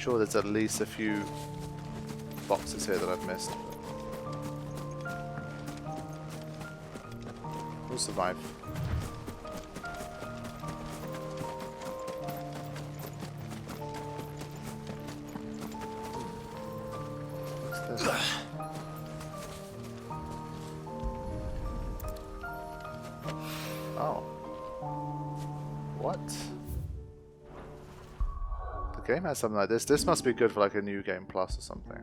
sure there's at least a few boxes here that I've missed. We'll survive. What's this? Oh. What? The game has something like this. This must be good for like a new game plus or something.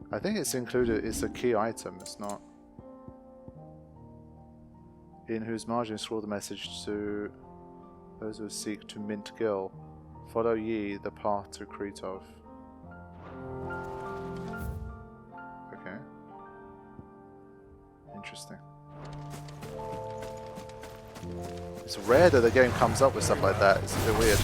I think it's included, it's a key item, it's not. In whose margin scroll the message to those who seek to mint Gil. Follow ye the path to Kretov. Okay. Interesting. It's rare that the game comes up with stuff like that, it's a bit weird.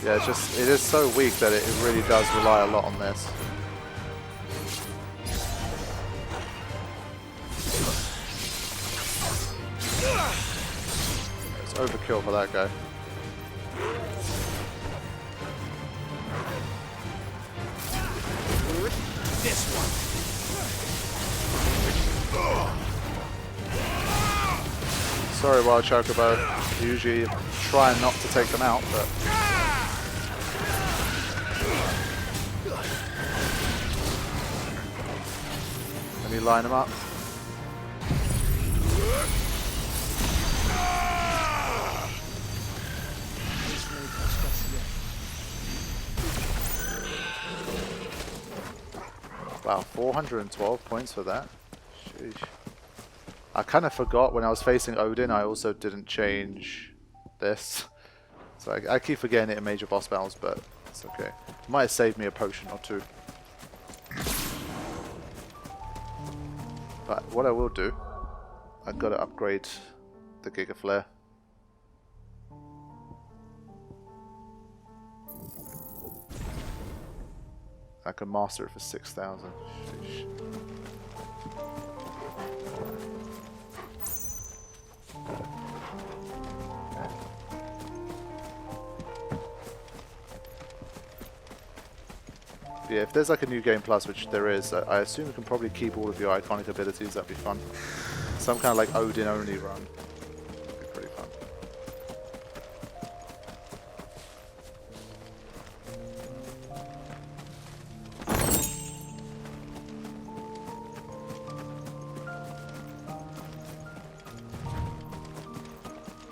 Yeah, it's just, it is so weak that it really does rely a lot on this. It's overkill for that guy. This one. Sorry, Wild Chocobo. Usually try not to take them out, but. Let me line them up. Wow, 412 points for that. Sheesh. I kind of forgot when I was facing Odin, I also didn't change this. So I keep forgetting it in major boss battles, but it's okay. It might have saved me a potion or two. But what I will do, I've got to upgrade the Giga Flare. I can master it for 6,000. Sheesh. Yeah, if there's like a new game plus, which there is, I assume you can probably keep all of your iconic abilities. That'd be fun. Some kind of like Odin only run. That'd be pretty fun.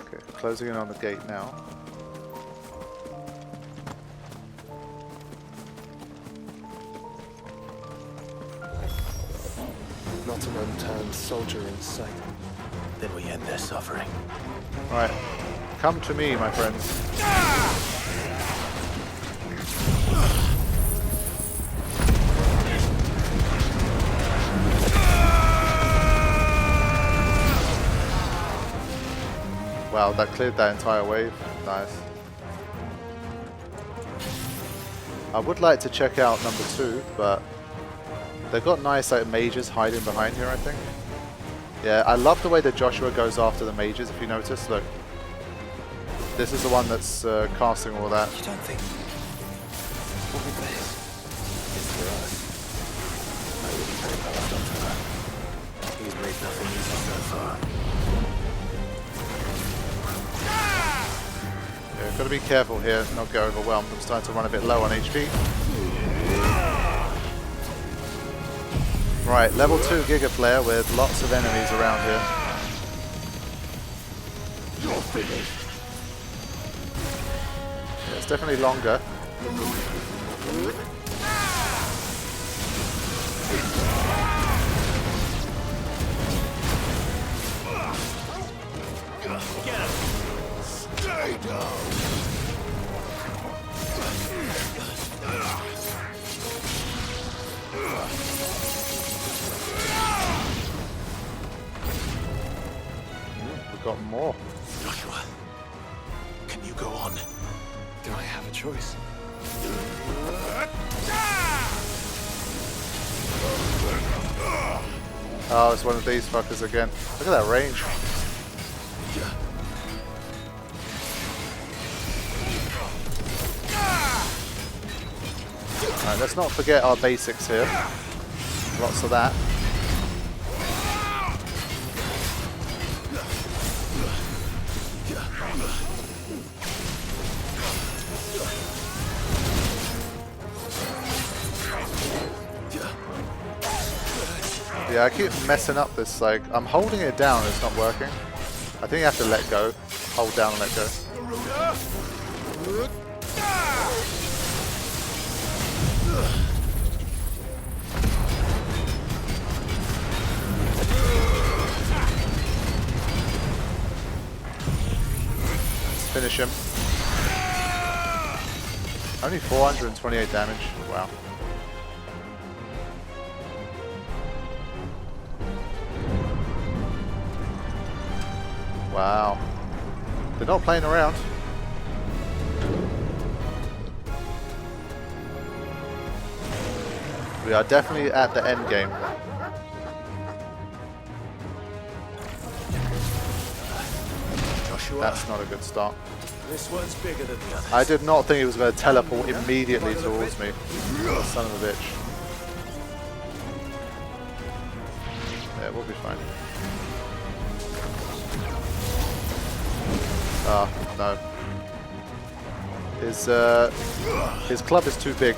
Okay, closing in on the gate now. Not an unturned soldier in sight. Then we end their suffering. Right, come to me, my friends. Wow, that cleared that entire wave. Nice. I would like to check out number 2, but they've got nice like mages hiding behind here, I think. Yeah, I love the way that Joshua goes after the mages, if you notice. Look. This is the one that's casting all that. You don't think... What will this? It's for us. I wouldn't take that up to her. He's made nothing easy so far. Yeah, gotta be careful here, not get overwhelmed. I'm starting to run a bit low on HP. Right, level 2 Giga Flare with lots of enemies around here. You're finished. Yeah, it's definitely longer. Get him! Stay down! We've got more. Joshua, can you you go on. Do I have a choice? Oh, it's one of these fuckers again. Look at that range. Alright, let's not forget our basics here. Lots of that. Yeah, I keep messing up this, like, I'm holding it down and it's not working. I think you have to let go. Hold down and let go. Let's finish him. Only 428 damage. Wow. Wow. They're not playing around. We are definitely at the end game. Joshua, That's not a good start. this one's bigger than the others. I did not think he was going to teleport immediately towards me. Son of a bitch. Yeah, we'll be fine. Ah, no. His club is too big.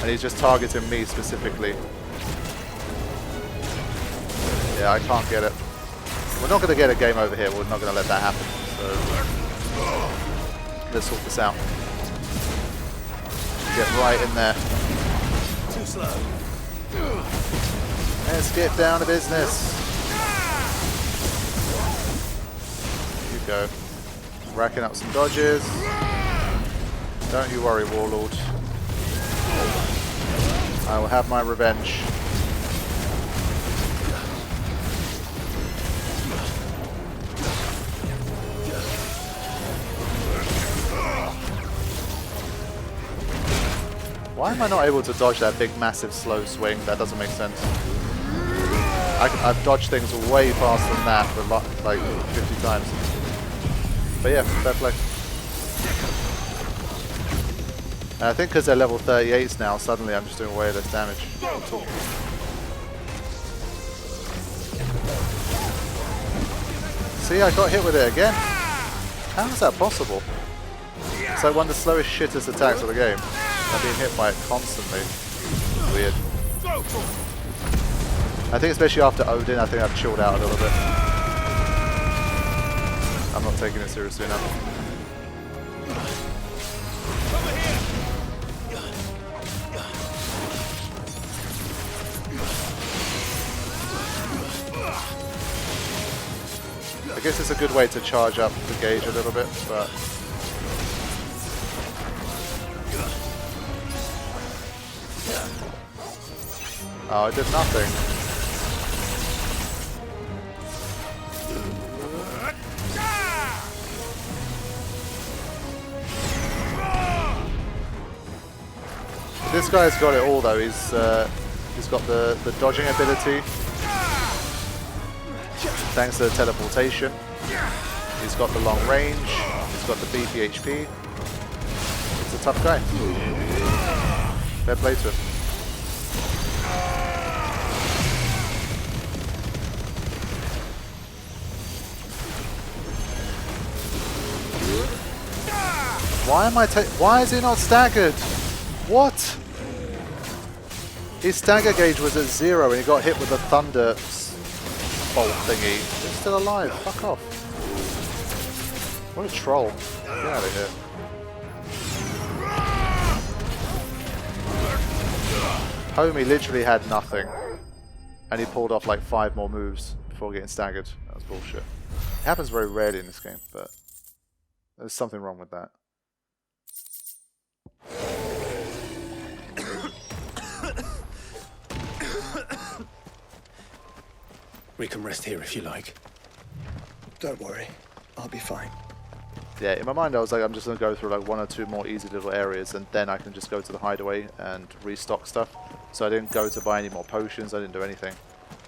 And he's just targeting me specifically. Yeah, I can't get it. We're not going to get a game over here. We're not going to let that happen. So let's sort this out. Get right in there. Too slow. Let's get down to business. You go. Racking up some dodges. Don't you worry, Warlord. I will have my revenge. Why am I not able to dodge that big, massive, slow swing? That doesn't make sense. I've dodged things way faster than that, but like 50 times. But yeah, fair play. And I think because they're level 38s now, suddenly I'm just doing way less damage. See, I got hit with it again. How is that possible? It's like one of the slowest, shittest attacks of the game. I'm being hit by it constantly. Weird. I think especially after Odin, I think I've chilled out a little bit. I'm not taking it seriously enough. I guess it's a good way to charge up the gauge a little bit, but... Oh, I did nothing. This guy's got it all though. He's got the dodging ability, thanks to the teleportation. He's got the long range. He's got the beefy HP. He's a tough guy. Fair play to him. Why is he not staggered? What? His stagger gauge was at 0 and he got hit with a thunder bolt thingy. He's still alive. Fuck off. What a troll. Get out of here. Homie literally had nothing. And he pulled off like 5 more moves before getting staggered. That was bullshit. It happens very rarely in this game, but there's something wrong with that. We can rest here if you like. Don't worry. I'll be fine. Yeah, in my mind I was like, I'm just going to go through like 1 or 2 more easy little areas and then I can just go to the hideaway and restock stuff. So I didn't go to buy any more potions, I didn't do anything.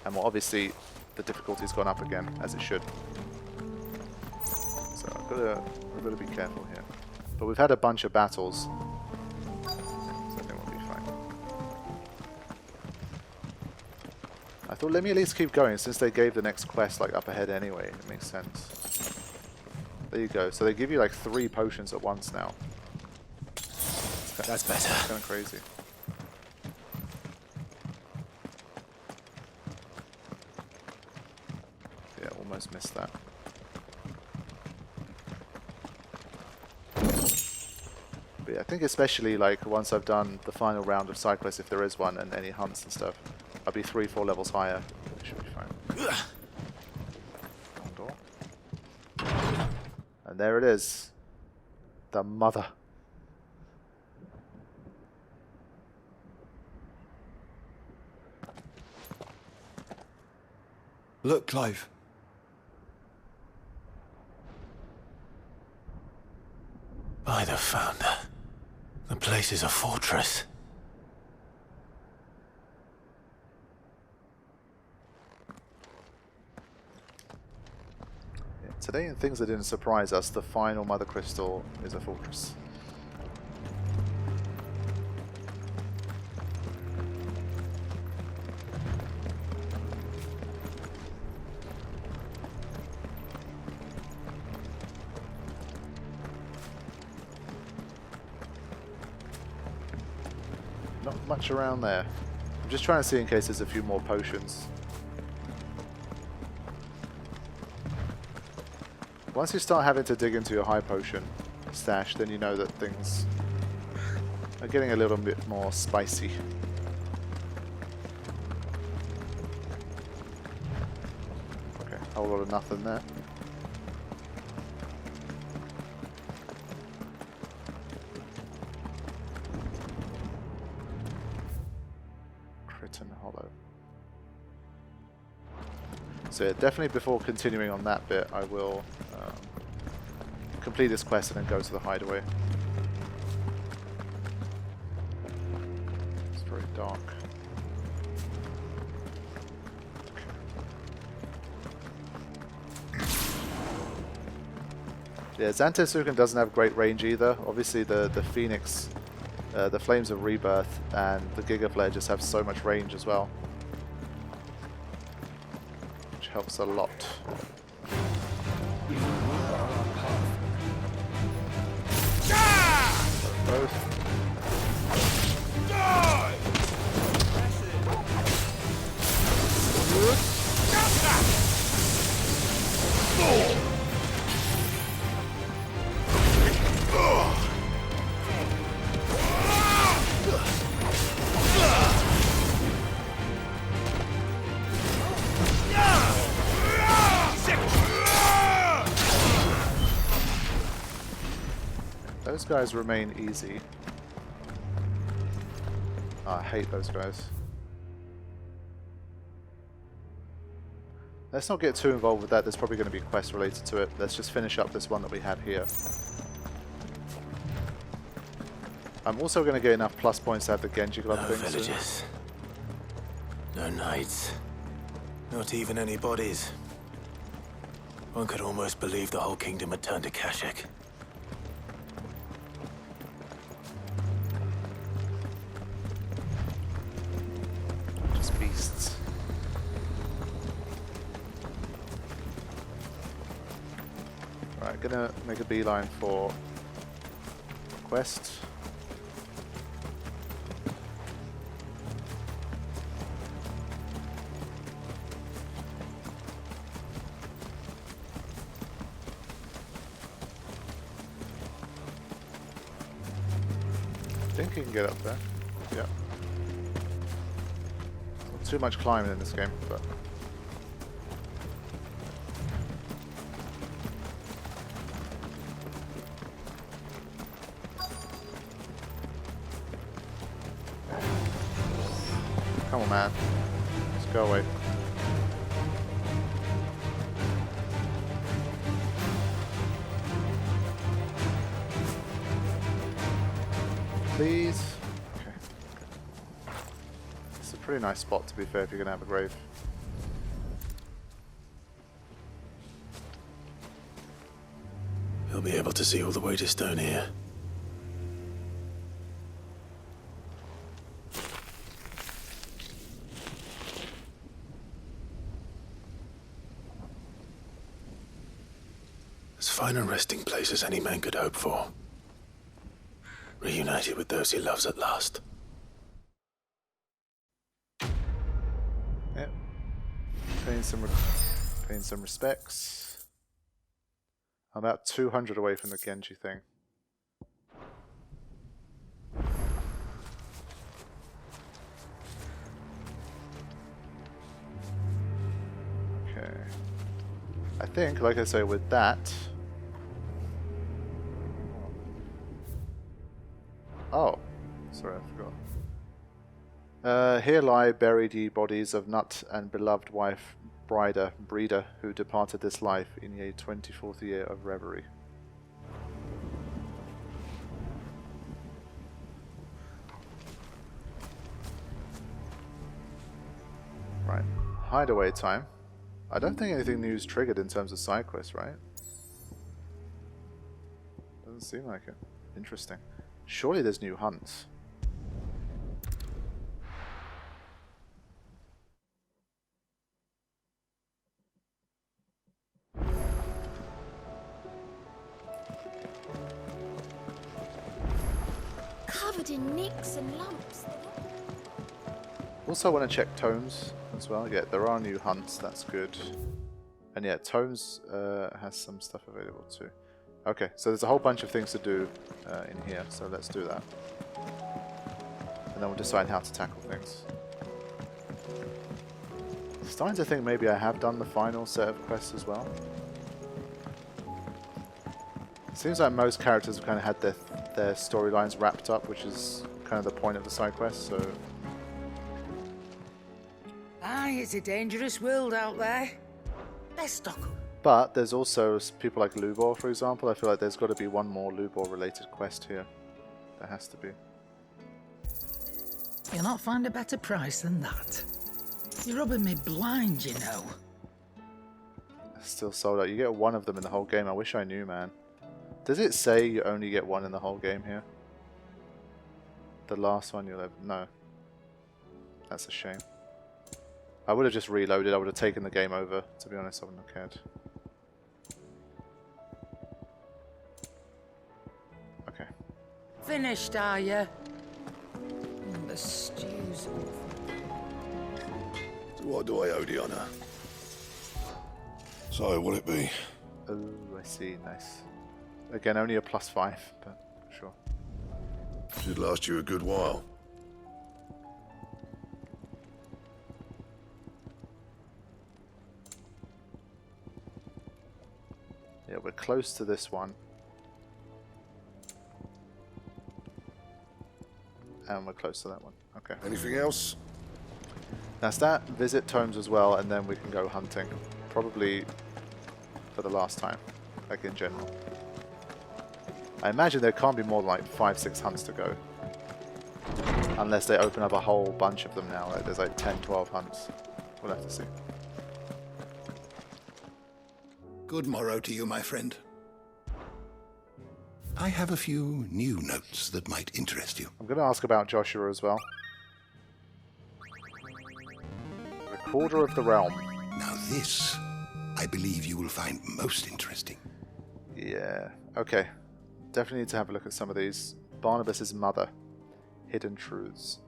And well, obviously the difficulty's gone up again, as it should. So I've got to be careful here. But we've had a bunch of battles, so I think we'll be fine. I thought, let me at least keep going, since they gave the next quest like up ahead anyway. It makes sense. There you go. So they give you like 3 potions at once now. That's better. It's kind of crazy. Yeah, almost missed that. But yeah, I think especially like once I've done the final round of side quests, if there is one, and any hunts and stuff, I'll be 3-4 levels higher. It should be fine. Door. And there it is. The mother. Look, Clive. By the Founder. The place is a fortress. Yeah, today, in things that didn't surprise us, the final Mother Crystal is a fortress. Not much around there. I'm just trying to see in case there's a few more potions. Once you start having to dig into your high potion stash, then you know that things are getting a little bit more spicy. Okay, a whole lot of nothing there. Hollow. So yeah, definitely before continuing on that bit, I will complete this quest and then go to the hideaway. It's very dark. Yeah, Zantetsuken doesn't have great range either. Obviously the Phoenix, the Flames of Rebirth and the Giga Flare just have so much range as well, which helps a lot. Both. Those guys remain easy. Oh, I hate those guys. Let's not get too involved with that. There's probably going to be quests related to it. Let's just finish up this one that we had here. I'm also going to get enough plus points to have the Genji Glove No thing villages. soon. No knights. Not even any bodies. One could almost believe the whole kingdom had turned to Kashek. Just beasts. Right, gonna make a beeline for quest. I think you can get up there. Yeah. Not too much climbing in this game, but. Come on, man. Let's go away. please. Okay. It's a pretty nice spot, to be fair, if you're going to have a grave. You'll be able to see all the way to stone here. As fine a resting place as any man could hope for. Reunited with those he loves at last. Yep. Paying some respects. I'm about 200 away from the Genji thing. Okay. I think, like I say, with that... Oh, sorry, I forgot. Here lie buried ye bodies of nut and beloved wife Breeder, who departed this life in ye 24th year of reverie. Right, hideaway time. I don't think anything new is triggered in terms of side quests, right? Doesn't seem like it. Interesting. Surely there's new hunts. Covered in nicks and lumps. Also want to check tomes as well. Yeah, there are new hunts, that's good. And yeah, tomes has some stuff available too. Okay, so there's a whole bunch of things to do in here, so let's do that. And then we'll decide how to tackle things. Starting to think maybe I have done the final set of quests as well. Seems like most characters have kind of had their storylines wrapped up, which is kind of the point of the side quest, so... Aye, it's a dangerous world out there. Let's stock up. But there's also people like Lubor, for example. I feel like there's got to be one more Lubor-related quest here. There has to be. You'll not find a better price than that. You're rubbing me blind, you know. Still sold out. You get one of them in the whole game. I wish I knew, man. Does it say you only get one in the whole game here? The last one you'll have... No. That's a shame. I would have just reloaded. I would have taken the game over. To be honest, I wouldn't have cared. Okay. Finished, are you? The stew's awful. So what do I owe the honour? So, what'll it be? Oh, I see. Nice. Again, only a +5, but sure. Should last you a good while. Yeah, we're close to this one. And we're close to that one. Okay. Anything else? That's that. Visit tomes as well, and then we can go hunting. Probably for the last time, like in general. I imagine there can't be more than like 5-6 hunts to go. Unless they open up a whole bunch of them now. Like there's like 10-12 hunts. We'll have to see. Good morrow to you, my friend. I have a few new notes that might interest you. I'm going to ask about Joshua as well. Recorder of the Realm. Now this, I believe you will find most interesting. Yeah, okay. Definitely need to have a look at some of these. Barnabas's mother. Hidden Truths.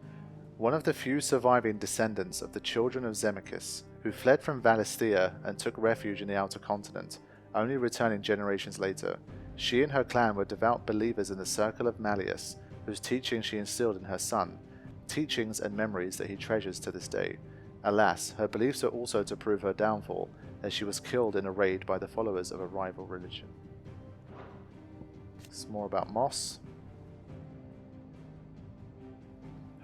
One of the few surviving descendants of the children of Zemachis, who fled from Valisthea and took refuge in the outer continent, only returning generations later. She and her clan were devout believers in the Circle of Malleus, whose teachings she instilled in her son, teachings and memories that he treasures to this day. Alas, her beliefs are also to prove her downfall, as she was killed in a raid by the followers of a rival religion. It's more about Moss.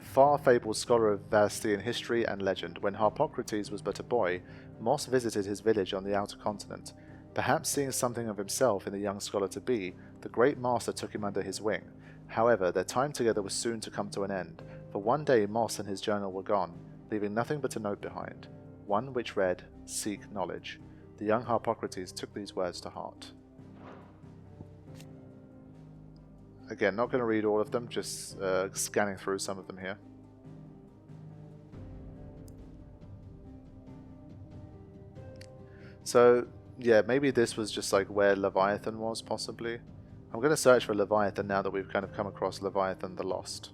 Far-fabled scholar of Valisthean history and legend, when Harpocrates was but a boy, Moss visited his village on the outer continent. Perhaps seeing something of himself in the young scholar-to-be, the great master took him under his wing, However, their time together was soon to come to an end, for one day Moss and his journal were gone, leaving nothing but a note behind, one which read, "Seek knowledge." The young Harpocrates took these words to heart. Again, not going to read all of them, just scanning through some of them here. So, yeah, maybe this was just like where Leviathan was, possibly. I'm going to search for Leviathan now that we've kind of come across Leviathan the Lost.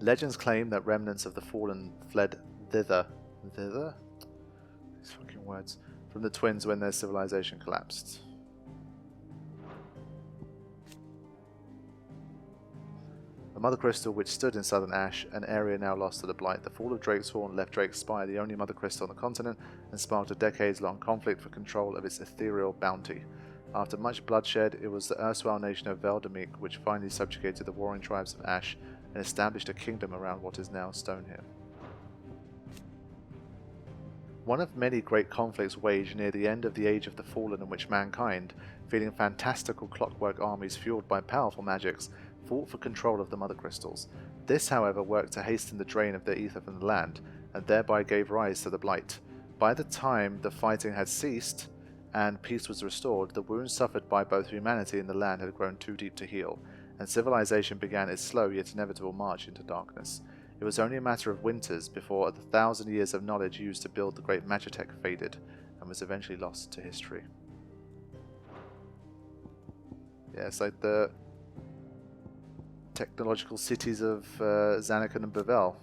Legends claim that remnants of the fallen fled thither? These fucking words. From the twins when their civilization collapsed. The Mother Crystal, which stood in southern Ash, an area now lost to the Blight. The fall of Drake's Horn left Drake's Spire the only Mother Crystal on the continent and sparked a decades-long conflict for control of its ethereal bounty. After much bloodshed, it was the erstwhile nation of Veldamik which finally subjugated the warring tribes of Ash and established a kingdom around what is now Stonehill. One of many great conflicts waged near the end of the Age of the Fallen, in which mankind, feeling fantastical clockwork armies fueled by powerful magics, fought for control of the Mother Crystals. This, however, worked to hasten the drain of their ether from the land, and thereby gave rise to the Blight. By the time the fighting had ceased and peace was restored, the wounds suffered by both humanity and the land had grown too deep to heal, and civilization began its slow yet inevitable march into darkness. It was only a matter of winters before the 1,000 years of knowledge used to build the great Magitech faded, and was eventually lost to history. Yeah, it's like the technological cities of Zanarkand and Bavel.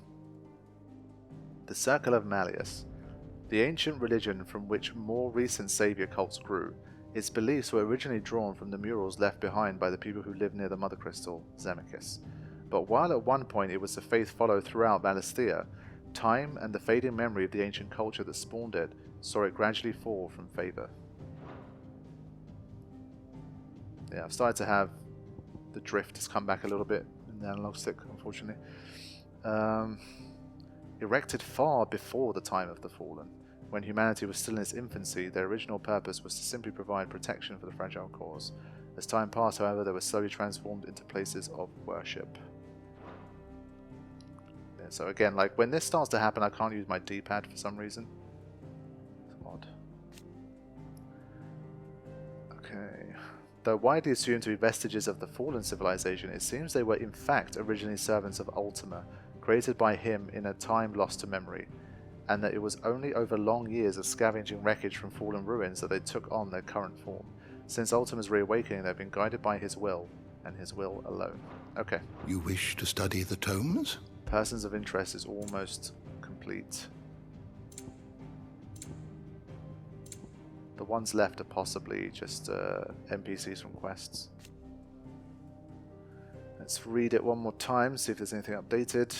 The Circle of Malleus. The ancient religion from which more recent savior cults grew. Its beliefs were originally drawn from the murals left behind by the people who lived near the Mother Crystal, Zemekis. But while at one point it was the faith followed throughout Valisthea, time and the fading memory of the ancient culture that spawned it saw it gradually fall from favour. Yeah, I've started to have the drift has come back a little bit in the analog stick, unfortunately. Erected far before the time of the Fallen, when humanity was still in its infancy, their original purpose was to simply provide protection for the fragile cause. As time passed, however, they were slowly transformed into places of worship. Yeah, so again, like when this starts to happen, I can't use my D-pad for some reason. It's odd. Okay. Though widely assumed to be vestiges of the fallen civilization, it seems they were in fact originally servants of Ultima, created by him in a time lost to memory, and that it was only over long years of scavenging wreckage from fallen ruins that they took on their current form. Since Ultima's reawakening, they've been guided by his will, and his will alone. Okay. You wish to study the tomes? Persons of interest is almost complete. The ones left are possibly just NPCs from quests. Let's read it one more time, see if there's anything updated.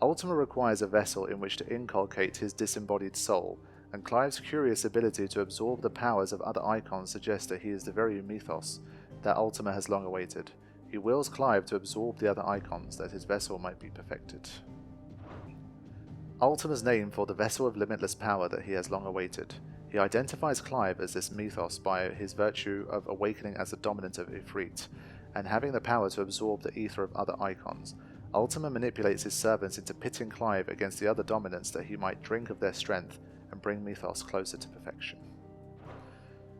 Ultima requires a vessel in which to inculcate his disembodied soul, and Clive's curious ability to absorb the powers of other Eikons suggests that he is the very mythos that Ultima has long awaited. He wills Clive to absorb the other Eikons, that his vessel might be perfected. Ultima's name for the vessel of limitless power that he has long awaited. He identifies Clive as this mythos by his virtue of awakening as the dominant of Ifrit, and having the power to absorb the ether of other Eikons. Ultima manipulates his servants into pitting Clive against the other dominants that he might drink of their strength and bring mythos closer to perfection.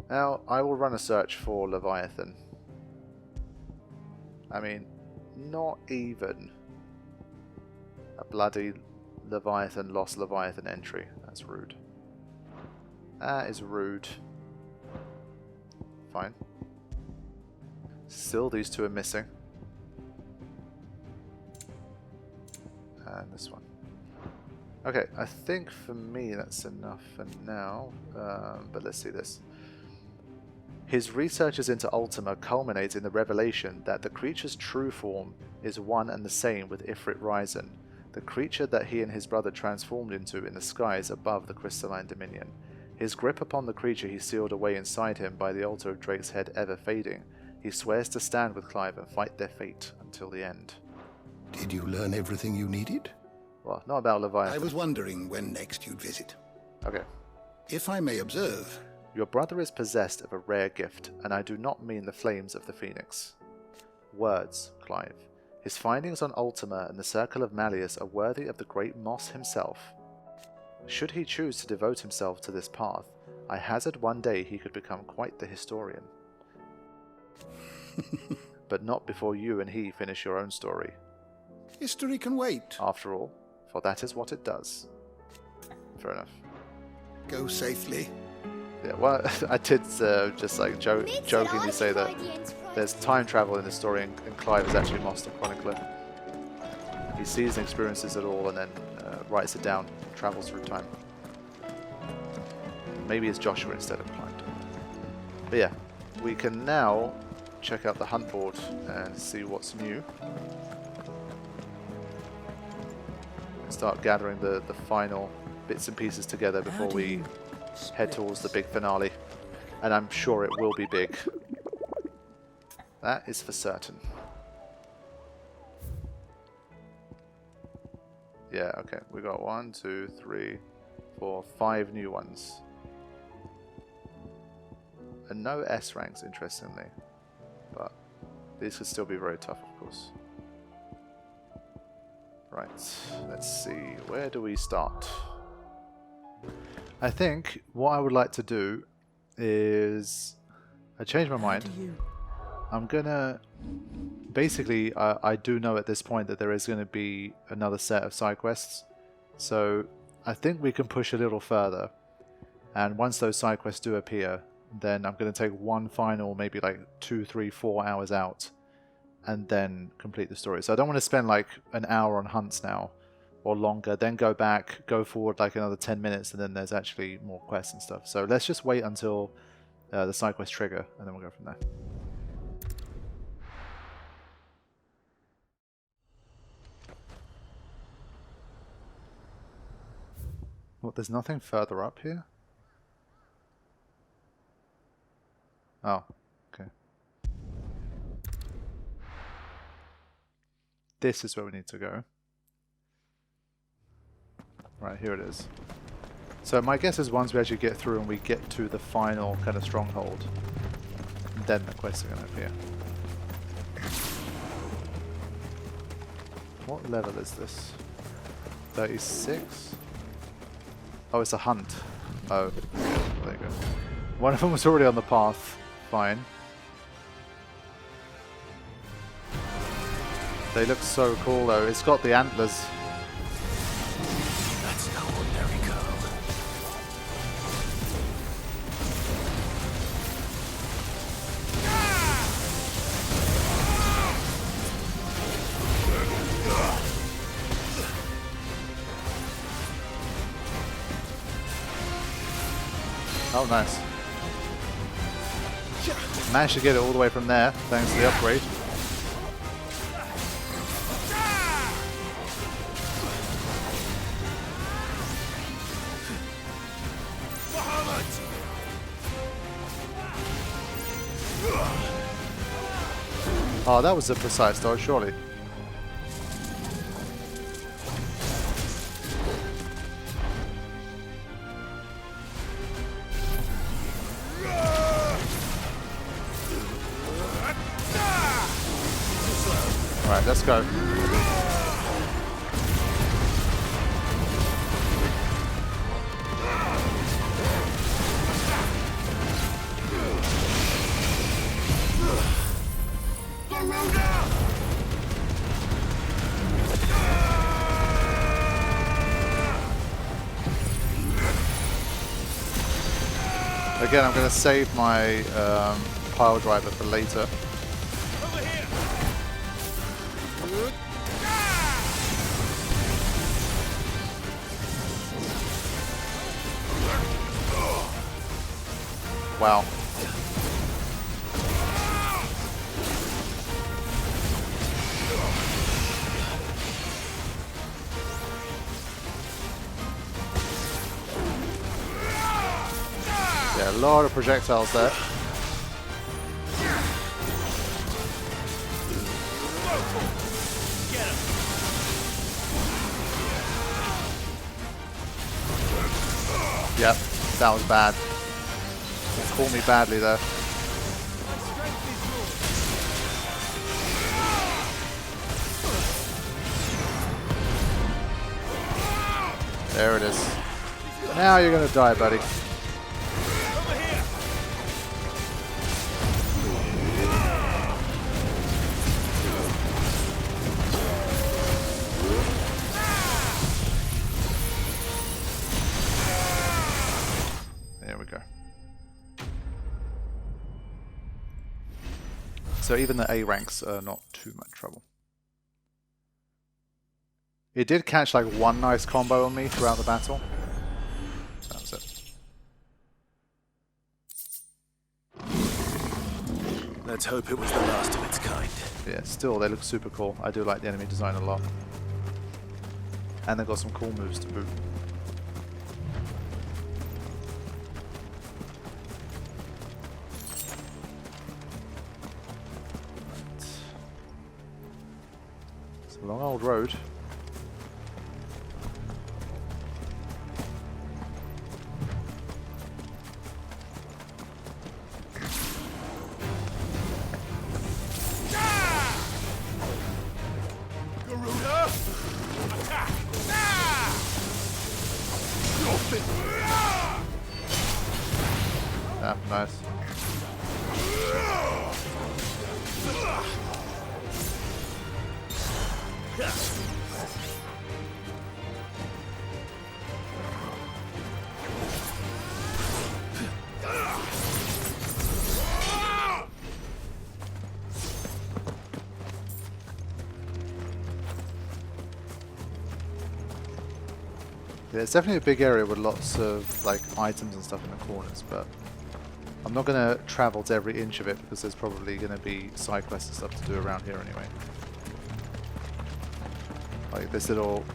Now, I will run a search for Leviathan. I mean, not even a bloody Leviathan, lost Leviathan entry. That's rude. That is rude. Fine. Still, these two are missing. And this one. Okay, I think for me that's enough for now. But let's see this. His researches into Ultima culminate in the revelation that the creature's true form is one and the same with Ifrit Ryzen, the creature that he and his brother transformed into in the skies above the crystalline dominion. His grip upon the creature he sealed away inside him by the altar of Drake's head ever fading, he swears to stand with Clive and fight their fate until the end. Did you learn everything you needed? Well, not about Leviathan. I was wondering when next you'd visit. Okay. If I may observe, Your brother is possessed of a rare gift, and I do not mean the flames of the Phoenix. Words, Clive. His findings on Ultima and the Circle of Malleus are worthy of the great Moss himself. Should he choose to devote himself to this path, I hazard one day he could become quite the historian. But not before you and he finish your own story. History can wait. After all, for that is what it does. Fair enough. Go safely. Yeah, well, I did just like jokingly say that there's time travel in the story, and Clive is actually Master Chronicler. He sees and experiences it all, and then writes it down, travels through time. Maybe it's Joshua instead of Clive. But yeah, we can now check out the hunt board and see what's new. Start gathering the final bits and pieces together before we head towards the big finale. And I'm sure it will be big. That is for certain. Yeah, okay. We got 1, 2, 3, 4, 5 new ones. And no S ranks, interestingly. But these could still be very tough, of course. Right, let's see. Where do we start? I think what I would like to do is... I changed my mind. I'm gonna... Basically, I do know at this point that there is going to be another set of side quests. So I think we can push a little further. And once those side quests do appear, then I'm going to take one final, maybe like 2, 3, 4 hours out, and then complete the story. So I don't want to spend like an hour on hunts now, or longer, then go back, go forward like another 10 minutes, and then there's actually more quests and stuff. So let's just wait until the side quest trigger, and then we'll go from there. What, there's nothing further up here? Oh, okay. This is where we need to go. Right, here it is. So my guess is once we actually get through and we get to the final kind of stronghold, then the quests are going to appear. What level is this? 36? Oh, it's a hunt. Oh, there you go. One of them was already on the path. Fine. They look so cool though. It's got the antlers. That's no ordinary girl. Oh, nice. Managed to get it all the way from there, thanks to the upgrade. Oh, that was a precise dodge, surely. Alright, let's go. Again, I'm going to save my pile driver for later. Wow. Yeah, a lot of projectiles there. Yep, that was bad. Caught me badly there. There it is. Now you're gonna die, buddy. There we go. So even the A ranks are not too much trouble. It did catch like one nice combo on me throughout the battle. That was it. Let's hope it was the last of its kind. Yeah, still, they look super cool. I do like the enemy design a lot. And they've got some cool moves to boot. It's a long old road. Ah, nice. Yeah, it's definitely a big area with lots of like items and stuff in the corners, but I'm not going to travel to every inch of it because there's probably going to be side quests and stuff to do around here anyway. Like this little...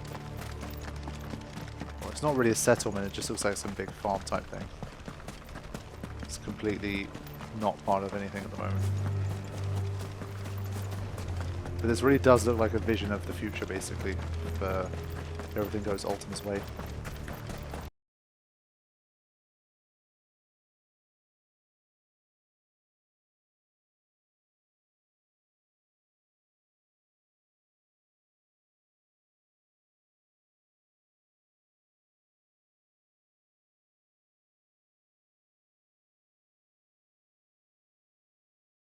Well, it's not really a settlement, it just looks like some big farm type thing. It's completely not part of anything at the moment. But this really does look like a vision of the future, basically, if everything goes Ultima's way.